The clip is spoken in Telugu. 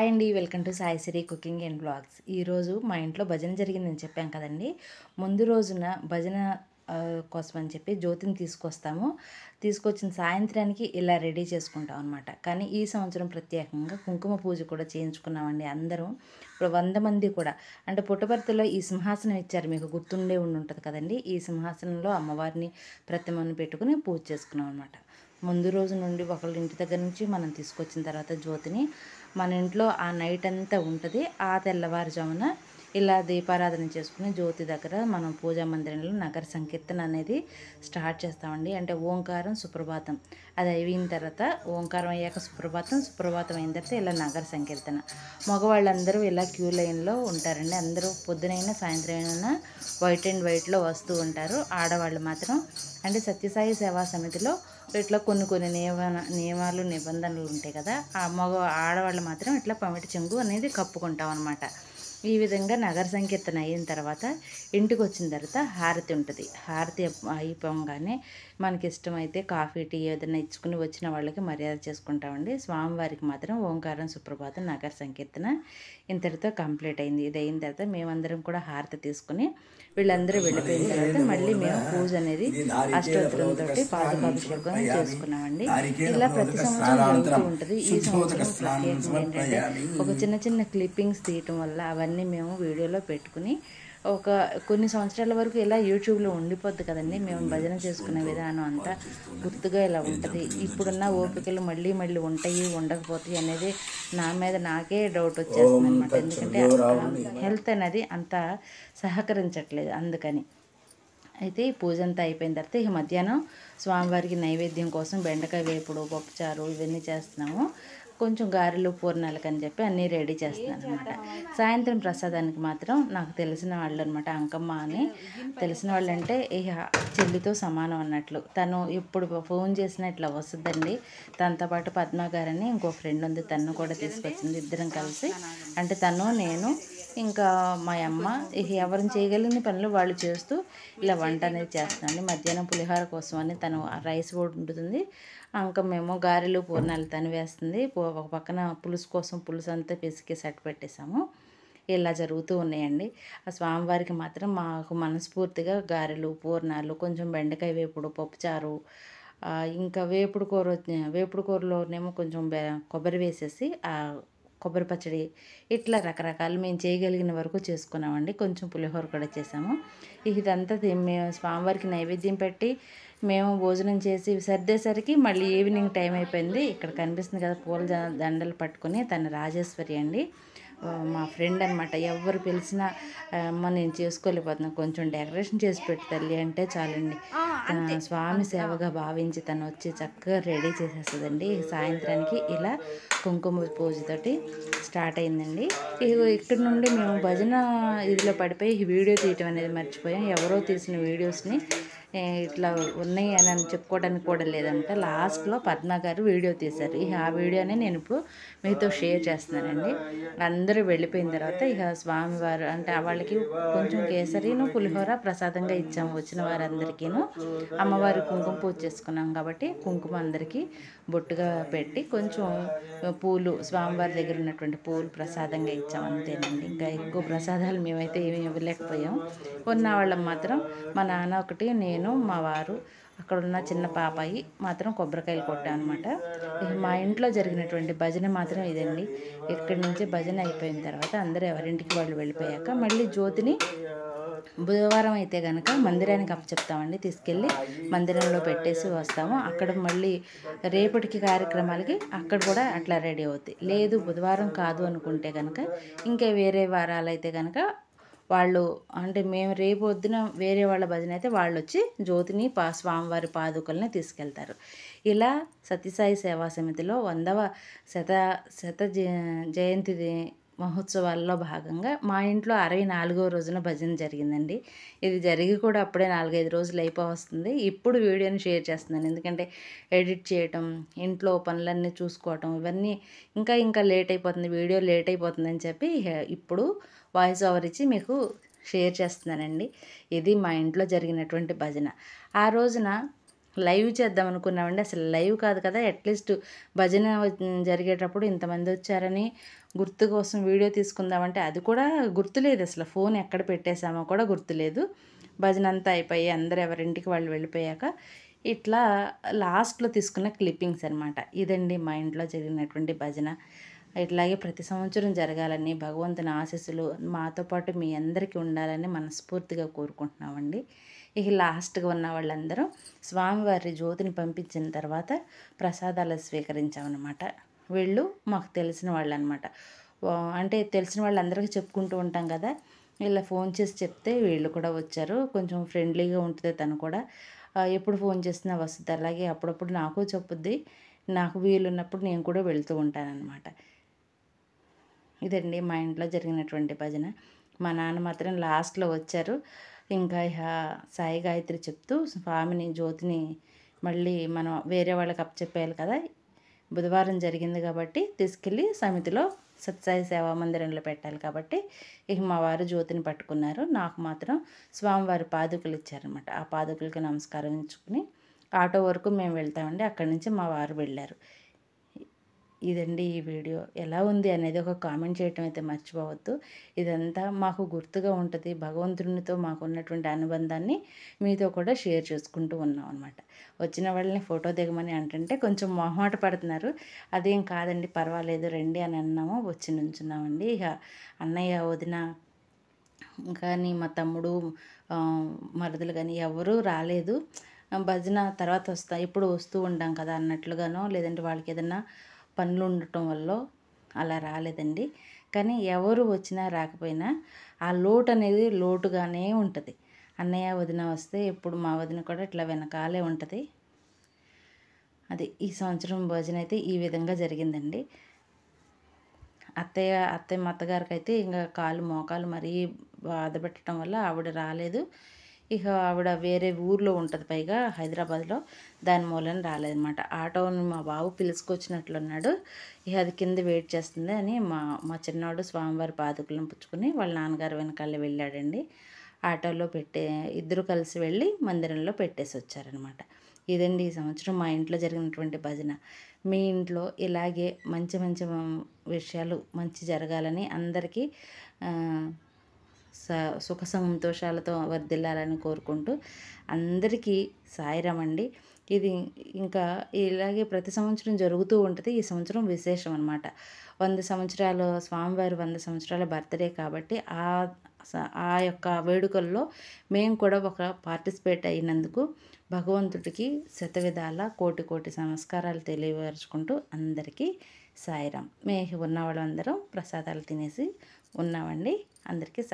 హాయ్ అండి, welcome to Sai Sri cooking and blogs. ఈరోజు మా ఇంట్లో భజన జరిగిందని చెప్పాం కదండి. ముందు రోజున భజన కోసం అని చెప్పి జ్యోతిని తీసుకొచ్చిన సాయంత్రానికి ఇలా రెడీ చేసుకుంటాం అనమాట. కానీ ఈ సంవత్సరం ప్రత్యేకంగా కుంకుమ పూజ కూడా చేయించుకున్నామండి అందరం. ఇప్పుడు 100 మంది కూడా, అంటే పుట్టపర్తిలో ఈ సింహాసనం ఇచ్చారు, మీకు గుర్తుండే ఉంటుంది కదండి. ఈ సింహాసనంలో అమ్మవారిని ప్రతిమను పెట్టుకుని పూజ చేసుకున్నాం అనమాట. ముందు రోజు నుండి ఒకళ్ళ ఇంటి దగ్గర నుంచి మనం తీసుకొచ్చిన తర్వాత జ్యోతిని మన ఇంట్లో ఆ నైట్ అంతా ఉంటుంది. ఆ తెల్లవారుజామున ఇలా దీపారాధన చేసుకుని జ్యోతి దగ్గర మనం పూజా మందిరంలో నగర సంకీర్తన అనేది స్టార్ట్ చేస్తామండి. అంటే ఓంకారం సుప్రభాతం అది అయిన తర్వాత, ఓంకారం అయ్యాక సుప్రభాతం అయిన తర్వాత ఇలా నగర సంకీర్తన. మగవాళ్ళందరూ ఇలా క్యూ లైన్లో ఉంటారండి. అందరూ పొద్దునైనా సాయంత్రం అయినా వైట్ అండ్ వైట్లో వస్తూ ఉంటారు. ఆడవాళ్ళు మాత్రం అంటే సత్యసాయి సేవా సమితిలో ఇట్లా కొన్ని నియమాలు నిబంధనలు ఉంటాయి కదా, ఆడవాళ్ళు మాత్రం ఇట్లా పమిటి చెంగు అనేది కప్పుకుంటాం అనమాట. ఈ విధంగా నగర సంకీర్తన అయిన తర్వాత ఇంటికి వచ్చిన తర్వాత హారతి ఉంటుంది. హారతి అయిపోగానే మనకి ఇష్టమైతే కాఫీ టీ ఏదైనా ఇచ్చుకుని వచ్చిన వాళ్ళకి మర్యాద చేసుకుంటామండి. స్వామివారికి మాత్రం ఓంకారం సుప్రభాతం నగర సంకీర్తన ఇంతటితో కంప్లీట్ అయింది. ఇది అయిన తర్వాత మేమందరం కూడా హారతి తీసుకుని వీళ్ళందరూ వెళ్ళిపోయిన తర్వాత మళ్ళీ మేము పూజ అనేది అష్టోత్తరంతో పాదుకాభిషేకం చేసుకున్నామండి. ఇలా ప్రతి సంవత్సరం జరుగుతూ ఉంటుంది. ఈ సంవత్సరం ప్రత్యేకంగా ఏంటంటే ఒక చిన్న క్లిప్పింగ్స్ తీయటం వల్ల అవన్నీ మేము వీడియోలో పెట్టుకుని కొన్ని సంవత్సరాల వరకు ఇలా యూట్యూబ్లో ఉండిపోద్ది కదండి. మేము భజన చేసుకునే విధానం అంతా గుర్తుగా ఇలా ఉంటుంది. ఇప్పుడున్న ఓపికలు మళ్ళీ ఉంటాయి ఉండకపోతాయి అనేది నా మీద నాకే డౌట్ వచ్చేస్తుంది అనమాట. ఎందుకంటే హెల్త్ అనేది అంత సహకరించట్లేదు. అందుకని అయితే ఈ పూజ అంతా అయిపోయిన తర్వాత ఈ మధ్యాహ్నం స్వామివారికి నైవేద్యం కోసం బెండకాయ వేపుడు, పప్పుచారు ఇవన్నీ చేస్తున్నాము. కొంచెం గారెలు పూర్ణాలకు అని చెప్పి అన్నీ రెడీ చేస్తున్నాను అనమాట. సాయంత్రం ప్రసాదానికి మాత్రం నాకు తెలిసిన వాళ్ళు అనమాట, అంకమ్మ అని. తెలిసిన వాళ్ళు అంటే చెల్లితో సమానం అన్నట్లు. తను ఇప్పుడు ఫోన్ చేసినా ఇట్లా వస్తుందండి. తనతో పాటు పద్మ గారని ఇంకో ఫ్రెండ్ ఉంది, తను కూడా తీసుకొచ్చింది. ఇద్దరం కలిసి, అంటే తను నేను ఇంకా మా అమ్మ ఎవరిని చేయగలిగిన పనులు వాళ్ళు చేస్తూ ఇలా వంట అనేది చేస్తున్నాండి. మధ్యాహ్నం పులిహోర కోసం అని తను రైస్ కూడా ఉంటుంది, అంకమేమో గారెలు పూర్ణాలు తను వేస్తుంది. ఒక పక్కన పులుసు కోసం పులుసు అంతా పిసికి సెట్ పెట్టేసాము. ఇలా జరుగుతూ ఉన్నాయండి. ఆ స్వామివారికి మాత్రం మాకు మనస్ఫూర్తిగా గారెలు పూర్ణాలు, కొంచెం బెండకాయ వేపుడు, పప్పుచారు, ఇంకా వేపుడు కూరలోనేమో కొంచెం కొబ్బరి వేసేసి కొబ్బరి పచ్చడి, ఇట్లా రకరకాలు మేము చేయగలిగిన వరకు చేసుకున్నామండి. కొంచెం పులిహోర కూడా చేసాము. ఇదంతా మేము స్వామివారికి నైవేద్యం పెట్టి మేము భోజనం చేసి సర్దేసరికి మళ్ళీ ఈవినింగ్ టైం అయిపోయింది. ఇక్కడ కనిపిస్తుంది కదా పూల దండలు పట్టుకుని, తన రాజేశ్వరి అండి, మా ఫ్రెండ్ అనమాట. ఎవరు పిలిచినా అమ్మ నేను చేసుకోలేకపోతున్నాను, కొంచెం డెకరేషన్ చేసి పెట్టి తల్లి అంటే చాలండి, స్వామి సేవగా భావించి తను వచ్చి చక్కగా రెడీ చేసేస్తుందండి. సాయంత్రానికి ఇలా కుంకుమ పూజతోటి స్టార్ట్ అయిందండి. ఇక్కడ నుండి మేము భజన ఇదిలో పడిపోయి వీడియో తీయటం అనేది మర్చిపోయాం. ఎవరో తీసిన వీడియోస్ని ఇట్లా ఉన్నాయి అని చెప్పుకోవడానికి కూడా లేదంట. లాస్ట్లో పద్మ గారు వీడియో తీశారు. ఆ వీడియోనే నేను ఇప్పుడు మీతో షేర్ చేస్తున్నానండి. అందరూ వెళ్ళిపోయిన తర్వాత స్వామివారు అంటే వాళ్ళకి కొంచెం కేసరిను పులిహోర ప్రసాదంగా ఇచ్చాము వచ్చిన వారందరికీను. అమ్మవారి కుంకుమ పూజ చేసుకున్నాం కాబట్టి కుంకుమ అందరికీ బొట్టుగా పెట్టి కొంచెం పూలు, స్వామివారి దగ్గర ఉన్నటువంటి పూలు ప్రసాదంగా ఇచ్చాం, అంతేనండి. ఇంకా ఎక్కువ ప్రసాదాలు మేమైతే ఏమీ ఇవ్వలేకపోయాం. ఉన్న వాళ్ళం మాత్రం మా నాన్న ఒకటి, నేను, మా వారు, అక్కడ ఉన్న చిన్న పాపాయి మాత్రం కొబ్బరికాయలు కొట్టాం అనమాట. మా ఇంట్లో జరిగినటువంటి భజన మాత్రం ఇదండి. ఇక్కడి నుంచి భజన అయిపోయిన తర్వాత అందరూ ఎవరింటికి వాళ్ళు వెళ్ళిపోయాక మళ్ళీ జ్యోతిని బుధవారం అయితే కనుక మందిరానికి అప్పచెప్తామండి. తీసుకెళ్ళి మందిరంలో పెట్టేసి వస్తాము. అక్కడ మళ్ళీ రేపటికి కార్యక్రమాలకి అక్కడ కూడా అట్లా రెడీ అవుతాయి. లేదు బుధవారం కాదు అనుకుంటే కనుక ఇంకా వేరే వారాలు అయితే కనుక వాళ్ళు, అంటే మేము రేపు వద్దున వేరే వాళ్ళ భజన అయితే వాళ్ళు వచ్చి జ్యోతిని స్వామివారి పాదుకల్ని తీసుకెళ్తారు. ఇలా సత్యసాయి సేవా సమితిలో 100వ శత జయంతి మహోత్సవాల్లో భాగంగా మా ఇంట్లో 64వ రోజున భజన జరిగిందండి. ఇది జరిగి కూడా అప్పుడే 4-5 రోజులు అయిపోవస్తుంది. ఇప్పుడు వీడియోని షేర్ చేస్తున్నాను, ఎందుకంటే ఎడిట్ చేయటం, ఇంట్లో పనులన్నీ చూసుకోవటం, ఇవన్నీ ఇంకా లేట్ అయిపోతుంది, వీడియో లేట్ అయిపోతుందని చెప్పి ఇప్పుడు వాయిస్ ఓవర్ ఇచ్చి మీకు షేర్ చేస్తున్నానండి. ఇది మా ఇంట్లో జరిగినటువంటి భజన. ఆ రోజున లైవ్ చేద్దాం అనుకున్నామండి. అసలు లైవ్ కాదు కదా, అట్లీస్ట్ భజన జరిగేటప్పుడు ఇంతమంది వచ్చారని గుర్తు కోసం వీడియో తీసుకుందామంటే అది కూడా గుర్తులేదు, అసలు ఫోన్ ఎక్కడ పెట్టేశామో కూడా గుర్తులేదు. భజన అంతా అయిపోయి అందరు ఎవరింటికి వాళ్ళు వెళ్ళిపోయాక ఇట్లా లాస్ట్లో తీసుకున్న క్లిప్పింగ్స్ అనమాట. ఇదండి మా ఇంట్లో జరిగినటువంటి భజన. ఇట్లాగే ప్రతి సంవత్సరం జరగాలని భగవంతుని ఆశీస్సులు మాతో పాటు మీ అందరికీ ఉండాలని మనస్ఫూర్తిగా కోరుకుంటున్నామండి. ఇక లాస్ట్గా ఉన్న వాళ్ళందరం స్వామివారి జ్యోతిని పంపించిన తర్వాత ప్రసాదాలు స్వీకరించామన్నమాట. వీళ్ళు మాకు తెలిసిన వాళ్ళు అనమాట. అంటే తెలిసిన వాళ్ళందరికీ చెప్పుకుంటూ ఉంటాం కదా, ఇలా ఫోన్ చేసి చెప్తే వీళ్ళు కూడా వచ్చారు. కొంచెం ఫ్రెండ్లీగా ఉంటుంది తను కూడా, ఎప్పుడు ఫోన్ చేసినా వస్తుంది. అలాగే అప్పుడప్పుడు నాకు చెప్పుద్ది, నాకు వీలున్నప్పుడు నేను కూడా వెళ్తూ ఉంటానన్నమాట. ఇదండి మా ఇంట్లో జరిగినటువంటి భజన. మా నాన్న మాత్రం లాస్ట్లో వచ్చారు. ఇంకా సాయి గాయత్రి చెప్తూ స్వామిని జ్యోతిని మళ్ళీ మనం వేరే వాళ్ళకి అప్పచెప్పేయాలి కదా, బుధవారం జరిగింది కాబట్టి తీసుకెళ్ళి సమితిలో సత్యసాయి సేవా మందిరంలో పెట్టాలి కాబట్టి ఇక మా వారు జ్యోతిని పట్టుకున్నారు. నాకు మాత్రం స్వామివారి పాదుకలు ఇచ్చారనమాట. ఆ పాదుకలకి నమస్కారం ఇచ్చుకుని ఆటో వరకు మేము వెళ్తామండి. అక్కడి నుంచి మా వారు వెళ్ళారు. ఇదండి ఈ వీడియో. ఎలా ఉంది అనేది ఒక కామెంట్ చేయటం అయితే మర్చిపోవద్దు. ఇదంతా మాకు గుర్తుగా ఉంటుంది. భగవంతునితో మాకు ఉన్నటువంటి అనుబంధాన్ని మీతో కూడా షేర్ చేసుకుంటూ ఉన్నాం అనమాట. వచ్చిన వాళ్ళని ఫోటో దిగమని అంటుంటే కొంచెం మొహమాట పడుతున్నారు. అదేం కాదండి, పర్వాలేదు రండి అని అన్నాము. వచ్చి నుంచున్నామండి. ఇక అన్నయ్య, వదిన కానీ మా తమ్ముడు, మరుదులు కానీ ఎవరూ రాలేదు. భజన తర్వాత ఎప్పుడు వస్తూ ఉంటాం కదా అన్నట్లుగానో, లేదంటే వాళ్ళకి ఏదన్నా పనులు ఉండటం వల్ల అలా రాలేదండి. కానీ ఎవరు వచ్చినా రాకపోయినా ఆ లోటు అనేది లోటుగానే ఉంటుంది. అన్నయ్య, వదిన వస్తే ఎప్పుడు మా వదిన కూడా ఇట్లా వెనకాలే ఉంటుంది. అది ఈ సంవత్సరం భజన అయితే ఈ విధంగా జరిగిందండి. అత్తయ్య మా అత్తగారికి అయితే ఇంకా మోకాలు మరీ బాధపెట్టడం వల్ల ఆవిడ రాలేదు. ఇక ఆవిడ వేరే ఊర్లో ఉంటుంది, పైగా హైదరాబాద్లో, దాని మూలన రాలేదన్నమాట. ఆటోని మా బాబు పిలుచుకొచ్చినట్లున్నాడు. ఇక అది కింద వెయిట్ చేస్తుంది అని మా చిన్నవాడు స్వామివారి పాదుకలను పుచ్చుకొని వాళ్ళ నాన్నగారు వెనకాలే వెళ్ళాడండి. ఆటోలో ఇద్దరు కలిసి వెళ్ళి మందిరంలో పెట్టేసి వచ్చారనమాట. ఇదండి ఈ సంవత్సరం మా ఇంట్లో జరిగినటువంటి భజన. మీ ఇంట్లో ఇలాగే మంచి మంచి విషయాలు మంచి జరగాలని అందరికీ సుఖ సంతోషాలతో వర్ధిల్లాలని కోరుకుంటూ అందరికీ సాయిరాం అండి. ఇది ఇంకా ఇలాగే ప్రతి సంవత్సరం జరుగుతూ ఉంటుంది. ఈ సంవత్సరం విశేషం అనమాట. 100 సంవత్సరాలు స్వామివారి 100 సంవత్సరాల బర్త్డే కాబట్టి ఆ యొక్క వేడుకల్లో మేము కూడా ఒక పార్టిసిపేట్ అయినందుకు భగవంతుడికి శతవిధాల కోటి కోటి నమస్కారాలు తెలియపరుచుకుంటూ అందరికీ సాయిరాం. మేము ఉన్న వాళ్ళందరం ప్రసాదాలు తినేసి ఉన్నామండి. అందరికీ సాయి.